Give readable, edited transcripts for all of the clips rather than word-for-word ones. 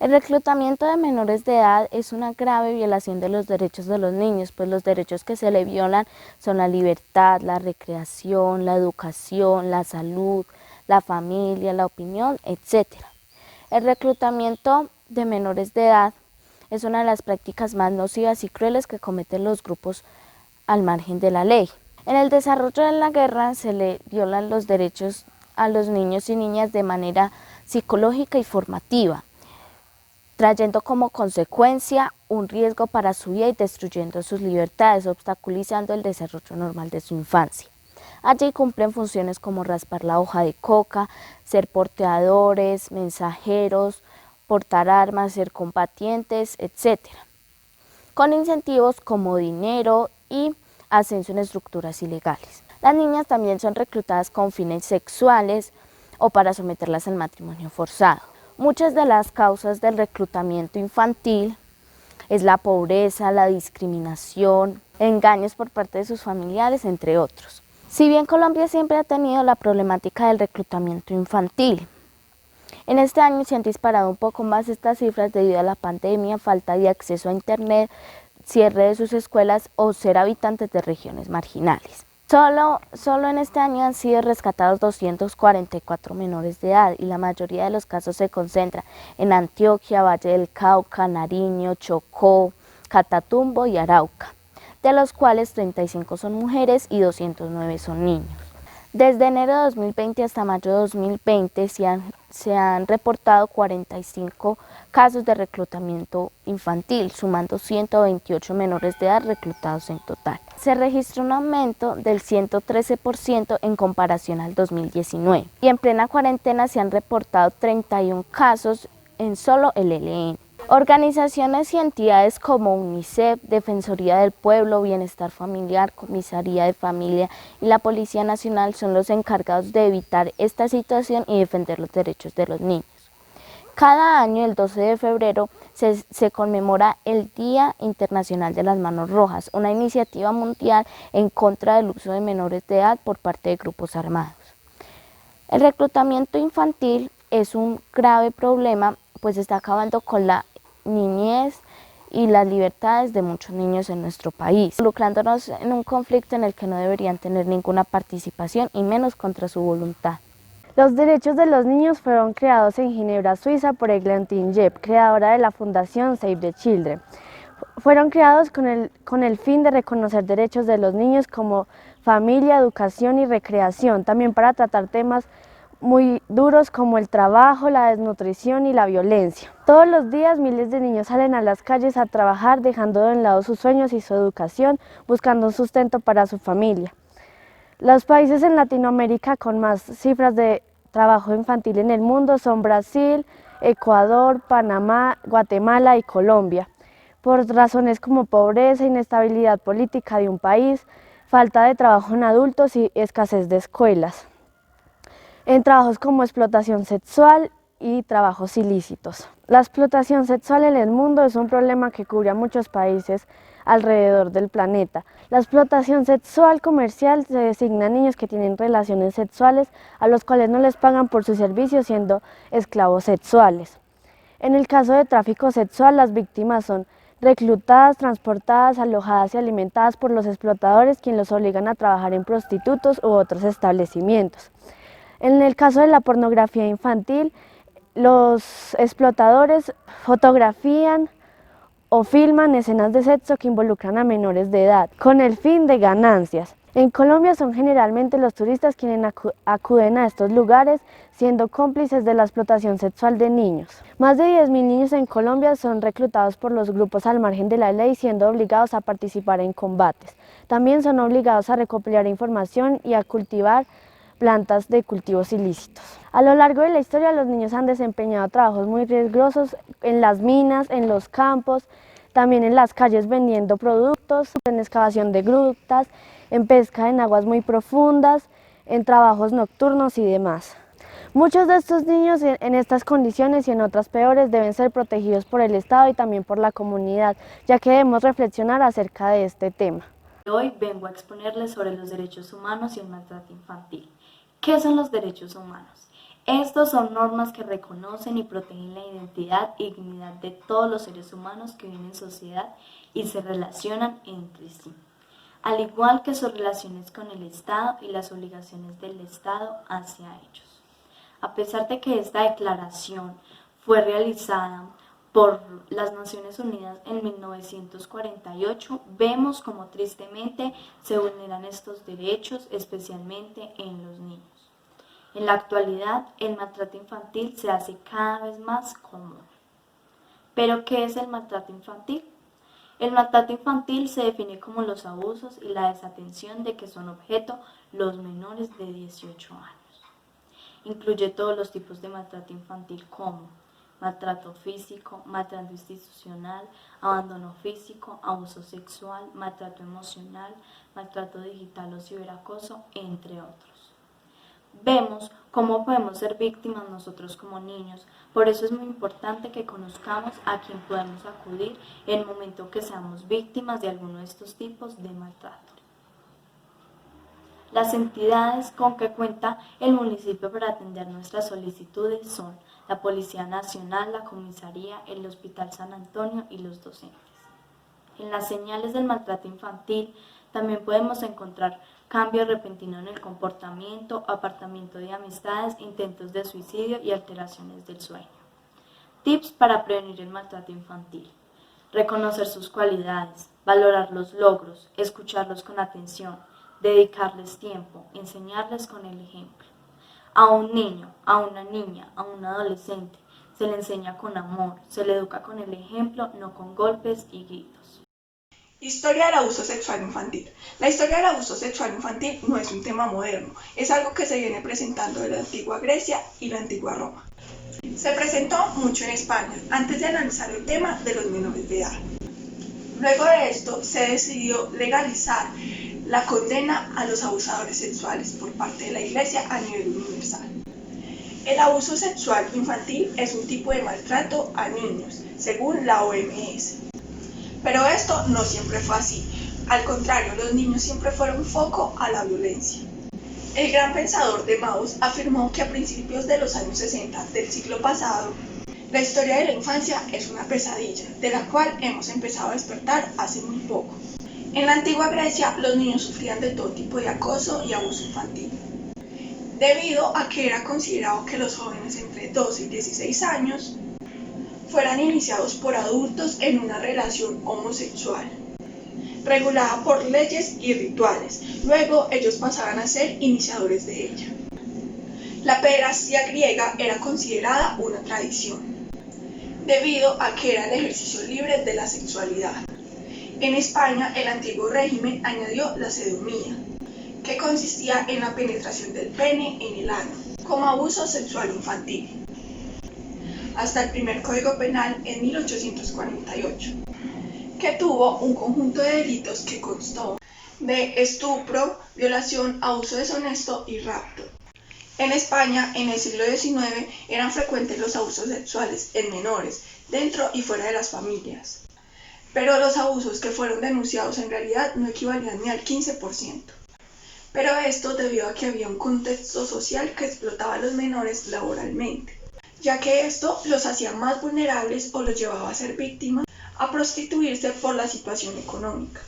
El reclutamiento de menores de edad es una grave violación de los derechos de los niños, pues los derechos que se le violan son la libertad, la recreación, la educación, la salud, la familia, la opinión, etc. El reclutamiento de menores de edad es una de las prácticas más nocivas y crueles que cometen los grupos al margen de la ley. En el desarrollo de la guerra se le violan los derechos a los niños y niñas de manera psicológica y formativa, trayendo como consecuencia un riesgo para su vida y destruyendo sus libertades, obstaculizando el desarrollo normal de su infancia. Allí cumplen funciones como raspar la hoja de coca, ser porteadores, mensajeros, portar armas, ser combatientes, etc. Con incentivos como dinero y ascenso en estructuras ilegales. Las niñas también son reclutadas con fines sexuales o para someterlas al matrimonio forzado. Muchas de las causas del reclutamiento infantil es la pobreza, la discriminación, engaños por parte de sus familiares, entre otros. Si bien Colombia siempre ha tenido la problemática del reclutamiento infantil, en este año se han disparado un poco más estas cifras debido a la pandemia, falta de acceso a internet, cierre de sus escuelas o ser habitantes de regiones marginales. Solo en este año han sido rescatados 244 menores de edad y la mayoría de los casos se concentra en Antioquia, Valle del Cauca, Nariño, Chocó, Catatumbo y Arauca, de los cuales 35 son mujeres y 209 son niños. Desde enero de 2020 hasta mayo de 2020 se han reportado 45 casos de reclutamiento infantil, sumando 128 menores de edad reclutados en total. Se registró un aumento del 113% en comparación al 2019 y en plena cuarentena se han reportado 31 casos en solo el ELN. Organizaciones y entidades como UNICEF, Defensoría del Pueblo, Bienestar Familiar, Comisaría de Familia y la Policía Nacional son los encargados de evitar esta situación y defender los derechos de los niños. Cada año, el 12 de febrero, se conmemora el Día Internacional de las Manos Rojas, una iniciativa mundial en contra del uso de menores de edad por parte de grupos armados. El reclutamiento infantil es un grave problema, pues está acabando con la niñez y las libertades de muchos niños en nuestro país, involucrándonos en un conflicto en el que no deberían tener ninguna participación y menos contra su voluntad. Los derechos de los niños fueron creados en Ginebra, Suiza, por Eglantine Jebb, creadora de la Fundación Save the Children. Fueron creados con el fin de reconocer derechos de los niños como familia, educación y recreación, también para tratar temas muy duros como el trabajo, la desnutrición y la violencia. Todos los días miles de niños salen a las calles a trabajar, dejando de lado sus sueños y su educación, buscando un sustento para su familia. Los países en Latinoamérica con más cifras de trabajo infantil en el mundo son Brasil, Ecuador, Panamá, Guatemala y Colombia, por razones como pobreza, inestabilidad política de un país, falta de trabajo en adultos y escasez de escuelas, en trabajos como explotación sexual y trabajos ilícitos. La explotación sexual en el mundo es un problema que cubre a muchos países alrededor del planeta. La explotación sexual comercial se designa a niños que tienen relaciones sexuales a los cuales no les pagan por sus servicios, siendo esclavos sexuales. En el caso de tráfico sexual, las víctimas son reclutadas, transportadas, alojadas y alimentadas por los explotadores, quienes los obligan a trabajar en prostitutos u otros establecimientos. En el caso de la pornografía infantil, los explotadores fotografían o filman escenas de sexo que involucran a menores de edad, con el fin de ganancias. En Colombia son generalmente los turistas quienes acuden a estos lugares, siendo cómplices de la explotación sexual de niños. Más de 10.000 niños en Colombia son reclutados por los grupos al margen de la ley, siendo obligados a participar en combates. También son obligados a recopilar información y a cultivar plantas de cultivos ilícitos. A lo largo de la historia, los niños han desempeñado trabajos muy riesgosos en las minas, en los campos, también en las calles vendiendo productos, en excavación de grutas, en pesca en aguas muy profundas, en trabajos nocturnos y demás. Muchos de estos niños en estas condiciones y en otras peores deben ser protegidos por el Estado y también por la comunidad, ya que debemos reflexionar acerca de este tema. Hoy vengo a exponerles sobre los derechos humanos y el maltrato infantil. ¿Qué son los derechos humanos? Estos son normas que reconocen y protegen la identidad y dignidad de todos los seres humanos que viven en sociedad y se relacionan entre sí, al igual que sus relaciones con el Estado y las obligaciones del Estado hacia ellos. A pesar de que esta declaración fue realizada por las Naciones Unidas en 1948, vemos como tristemente se vulneran estos derechos, especialmente en los niños. En la actualidad, el maltrato infantil se hace cada vez más común. ¿Pero qué es el maltrato infantil? El maltrato infantil se define como los abusos y la desatención de que son objeto los menores de 18 años. Incluye todos los tipos de maltrato infantil como maltrato físico, maltrato institucional, abandono físico, abuso sexual, maltrato emocional, maltrato digital o ciberacoso, entre otros. Vemos cómo podemos ser víctimas nosotros como niños, por eso es muy importante que conozcamos a quién podemos acudir en el momento que seamos víctimas de alguno de estos tipos de maltrato. Las entidades con que cuenta el municipio para atender nuestras solicitudes son la Policía Nacional, la Comisaría, el Hospital San Antonio y los docentes. En las señales del maltrato infantil también podemos encontrar cambio repentino en el comportamiento, apartamiento de amistades, intentos de suicidio y alteraciones del sueño. Tips para prevenir el maltrato infantil. Reconocer sus cualidades, valorar los logros, escucharlos con atención, dedicarles tiempo, enseñarles con el ejemplo. A un niño, a una niña, a un adolescente, se le enseña con amor, se le educa con el ejemplo, no con golpes y gritos. Historia del abuso sexual infantil. La historia del abuso sexual infantil no es un tema moderno, es algo que se viene presentando de la antigua Grecia y la antigua Roma. Se presentó mucho en España antes de analizar el tema de los menores de edad. Luego de esto se decidió legalizar la condena a los abusadores sexuales por parte de la Iglesia a nivel universal. El abuso sexual infantil es un tipo de maltrato a niños, según la OMS. Pero esto no siempre fue así. Al contrario, los niños siempre fueron foco a la violencia. El gran pensador de Maus afirmó que a principios de los años 60 del siglo pasado, la historia de la infancia es una pesadilla, de la cual hemos empezado a despertar hace muy poco. En la antigua Grecia, los niños sufrían de todo tipo de acoso y abuso infantil, debido a que era considerado que los jóvenes entre 12 y 16 años fueran iniciados por adultos en una relación homosexual, regulada por leyes y rituales. Luego ellos pasaban a ser iniciadores de ella. La pederastia griega era considerada una tradición, debido a que era el ejercicio libre de la sexualidad. En España, el antiguo régimen añadió la sodomía, que consistía en la penetración del pene en el ano, como abuso sexual infantil, hasta el primer Código Penal en 1848, que tuvo un conjunto de delitos que constó de estupro, violación, abuso deshonesto y rapto. En España, en el siglo XIX, eran frecuentes los abusos sexuales en menores, dentro y fuera de las familias. Pero los abusos que fueron denunciados en realidad no equivalían ni al 15%. Pero esto debido a que había un contexto social que explotaba a los menores laboralmente, ya que esto los hacía más vulnerables o los llevaba a ser víctimas, a prostituirse por la situación económica.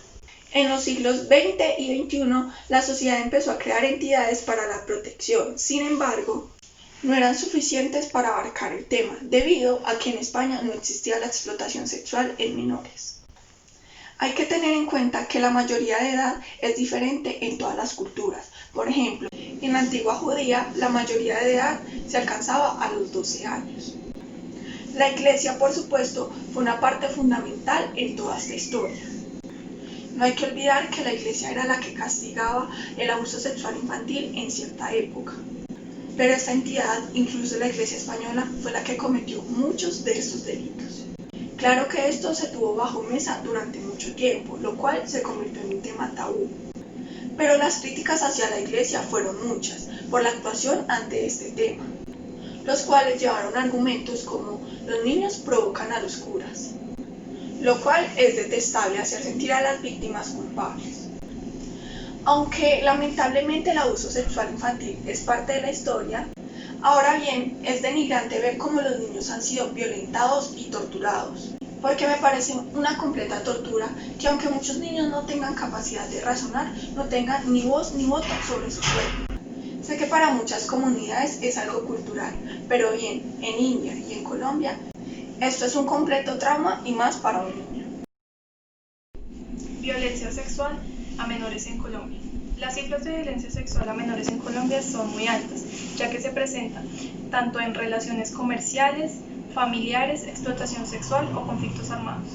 En los siglos XX y XXI, la sociedad empezó a crear entidades para la protección. Sin embargo, no eran suficientes para abarcar el tema, debido a que en España no existía la explotación sexual en menores. Hay que tener en cuenta que la mayoría de edad es diferente en todas las culturas. Por ejemplo, en la antigua judía, la mayoría de edad se alcanzaba a los 12 años. La Iglesia, por supuesto, fue una parte fundamental en toda esta historia. No hay que olvidar que la Iglesia era la que castigaba el abuso sexual infantil en cierta época. Pero esta entidad, incluso la Iglesia española, fue la que cometió muchos de estos delitos. Claro que esto se tuvo bajo mesa durante mucho tiempo, lo cual se convirtió en un tema tabú. Pero las críticas hacia la Iglesia fueron muchas por la actuación ante este tema, los cuales llevaron argumentos como los niños provocan a los curas, lo cual es detestable, hacer sentir a las víctimas culpables. Aunque lamentablemente el abuso sexual infantil es parte de la historia, Ahora bien, es denigrante ver cómo los niños han sido violentados y torturados, porque me parece una completa tortura que aunque muchos niños no tengan capacidad de razonar, no tengan ni voz ni voto sobre su cuerpo. Sé que para muchas comunidades es algo cultural, pero bien, en India y en Colombia, esto es un completo trauma y más para un niño. Violencia sexual a menores en Colombia. Las cifras de violencia sexual a menores en Colombia son muy altas, ya que se presentan tanto en relaciones comerciales, familiares, explotación sexual o conflictos armados.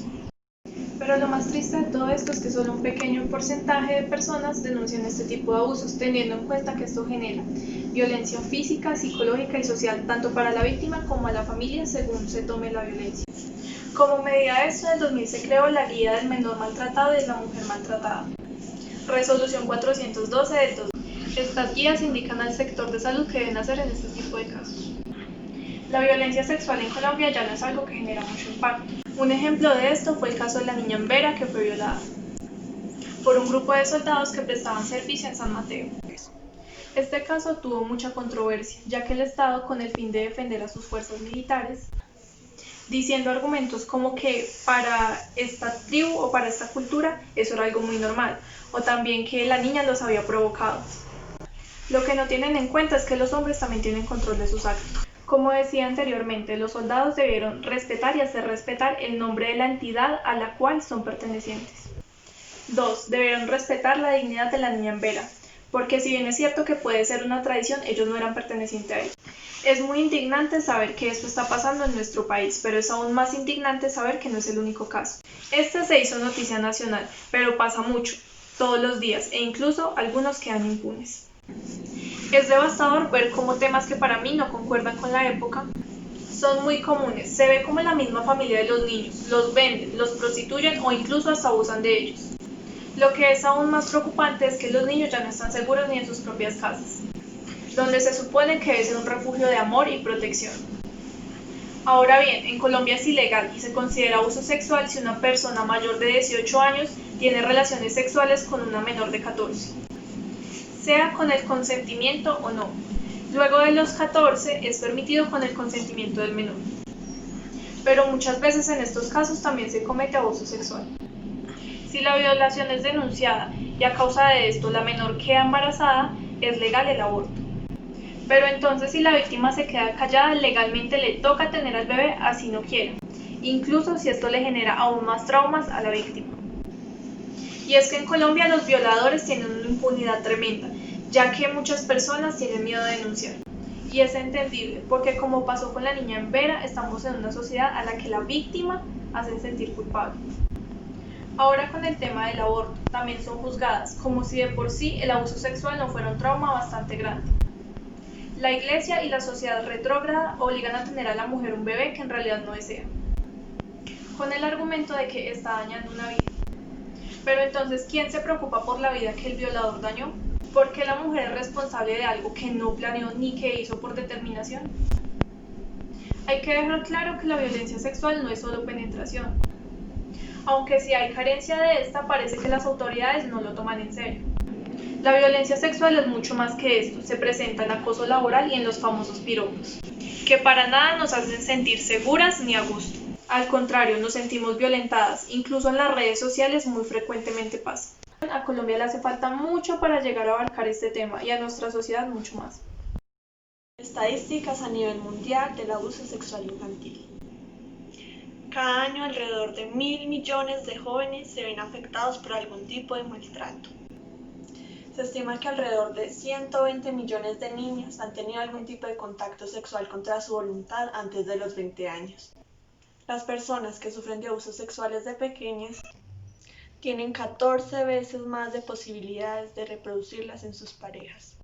Pero lo más triste de todo esto es que solo un pequeño porcentaje de personas denuncian este tipo de abusos, teniendo en cuenta que esto genera violencia física, psicológica y social, tanto para la víctima como a la familia, según se tome la violencia. Como medida de esto, en el 2000 se creó la Guía del Menor Maltratado y de la Mujer Maltratada. Resolución 412 del 2000. Estas guías indican al sector de salud qué deben hacer en este tipo de casos. La violencia sexual en Colombia ya no es algo que genera mucho impacto. Un ejemplo de esto fue el caso de la niña Vera, que fue violada por un grupo de soldados que prestaban servicio en San Mateo. Este caso tuvo mucha controversia, ya que el Estado, con el fin de defender a sus fuerzas militares, diciendo argumentos como que para esta tribu o para esta cultura eso era algo muy normal, o también que la niña los había provocado. Lo que no tienen en cuenta es que los hombres también tienen control de sus actos. Como decía anteriormente, los soldados debieron respetar y hacer respetar el nombre de la entidad a la cual son pertenecientes. 2. Debieron respetar la dignidad de la niña en Vera, porque si bien es cierto que puede ser una tradición, ellos no eran pertenecientes a ella. Es muy indignante saber que esto está pasando en nuestro país, pero es aún más indignante saber que no es el único caso. Este se hizo noticia nacional, pero pasa mucho, todos los días, e incluso algunos quedan impunes. Es devastador ver cómo temas que para mí no concuerdan con la época son muy comunes. Se ve como la misma familia de los niños los venden, los prostituyen o incluso hasta abusan de ellos. Lo que es aún más preocupante es que los niños ya no están seguros ni en sus propias casas, donde se supone que debe ser un refugio de amor y protección. Ahora bien, en Colombia es ilegal y se considera abuso sexual si una persona mayor de 18 años tiene relaciones sexuales con una menor de 14, sea con el consentimiento o no. Luego de los 14 es permitido con el consentimiento del menor. Pero muchas veces en estos casos también se comete abuso sexual. Si la violación es denunciada y a causa de esto la menor queda embarazada, es legal el aborto. Pero entonces si la víctima se queda callada, legalmente le toca tener al bebé así no quiera, incluso si esto le genera aún más traumas a la víctima. Y es que en Colombia los violadores tienen una impunidad tremenda, ya que muchas personas tienen miedo de denunciar. Y es entendible, porque como pasó con la niña en Vera, estamos en una sociedad a la que la víctima hace sentir culpable. Ahora con el tema del aborto, también son juzgadas, como si de por sí el abuso sexual no fuera un trauma bastante grande. La iglesia y la sociedad retrógrada obligan a tener a la mujer un bebé que en realidad no desea, con el argumento de que está dañando una vida. Pero entonces, ¿quién se preocupa por la vida que el violador dañó? ¿Por qué la mujer es responsable de algo que no planeó ni que hizo por determinación? Hay que dejar claro que la violencia sexual no es solo penetración. Aunque si hay carencia de esta, parece que las autoridades no lo toman en serio. La violencia sexual es mucho más que esto, se presenta en acoso laboral y en los famosos piropos, que para nada nos hacen sentir seguras ni a gusto. Al contrario, nos sentimos violentadas, incluso en las redes sociales muy frecuentemente pasa. A Colombia le hace falta mucho para llegar a abarcar este tema y a nuestra sociedad mucho más. Estadísticas a nivel mundial del abuso sexual infantil. Cada año alrededor de 1.000 millones de jóvenes se ven afectados por algún tipo de maltrato. Se estima que alrededor de 120 millones de niños han tenido algún tipo de contacto sexual contra su voluntad antes de los 20 años. Las personas que sufren de abusos sexuales de pequeñas tienen 14 veces más de posibilidades de reproducirlas en sus parejas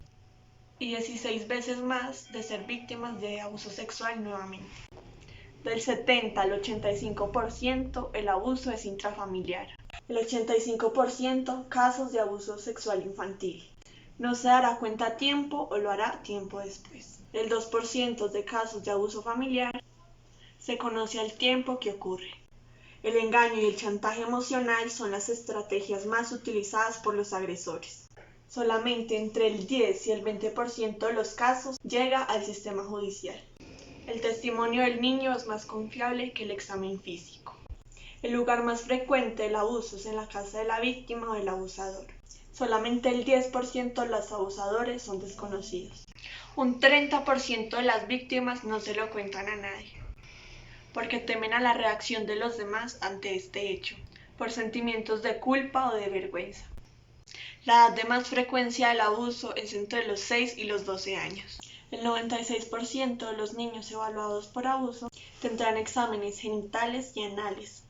y 16 veces más de ser víctimas de abuso sexual nuevamente. Del 70 al 85% el abuso es intrafamiliar. El 85% casos de abuso sexual infantil. No se dará cuenta a tiempo o lo hará tiempo después. El 2% de casos de abuso familiar se conoce al tiempo que ocurre. El engaño y el chantaje emocional son las estrategias más utilizadas por los agresores. Solamente entre el 10 y el 20% de los casos llega al sistema judicial. El testimonio del niño es más confiable que el examen físico. El lugar más frecuente del abuso es en la casa de la víctima o del abusador. Solamente el 10% de los abusadores son desconocidos. Un 30% de las víctimas no se lo cuentan a nadie, porque temen a la reacción de los demás ante este hecho, por sentimientos de culpa o de vergüenza. La edad de más frecuencia del abuso es entre los 6 y los 12 años. El 96% de los niños evaluados por abuso tendrán exámenes genitales y anales.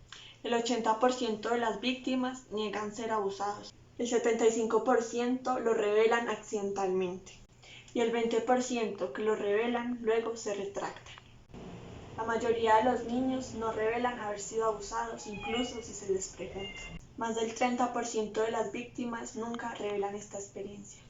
El 80% de las víctimas niegan ser abusados. El 75% lo revelan accidentalmente. Y el 20% que lo revelan luego se retractan. La mayoría de los niños no revelan haber sido abusados incluso si se les pregunta. Más del 30% de las víctimas nunca revelan esta experiencia.